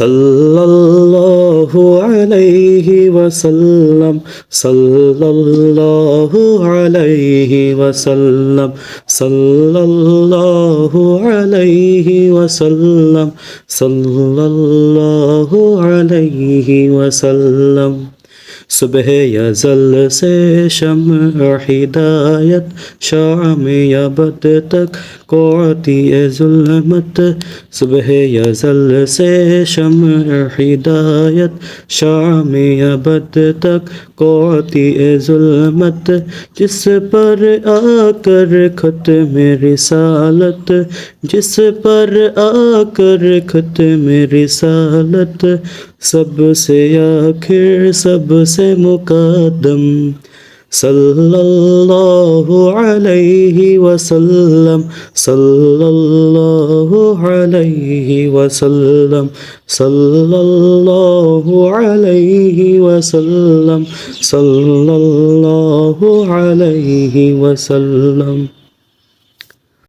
সাল্লাল্লাহু আলাইহি ওয়াসাল্লাম সাল্লাল্লাহু আলাইহি ওয়াসাল্লাম সাল্লাল্লাহু আলাইহি ওয়াসাল্লাম সাল্লাল্লাহু আলাইহি ওয়াসাল্লাম सुबह यज़ल से शम्अ हिदायत शाम अबद तक कोती ज़ुल्मत सुबह यज़ल से शम्अ हिदायत शाम अबद तक कोती ज़ुल्मत जिस पर आकर ख़त्म रिसालत जिस पर आकर ख़त्म रिसालत सबसे आखिर सबसे मुक़द्दम सल्लल्लाहु अलैहि वसल्लम सल्लल्लाहु अलैहि वसल्लम सल्लल्लाहु अलैहि वसल्लम सल्लल्लाहु अलैहि वसल्लम।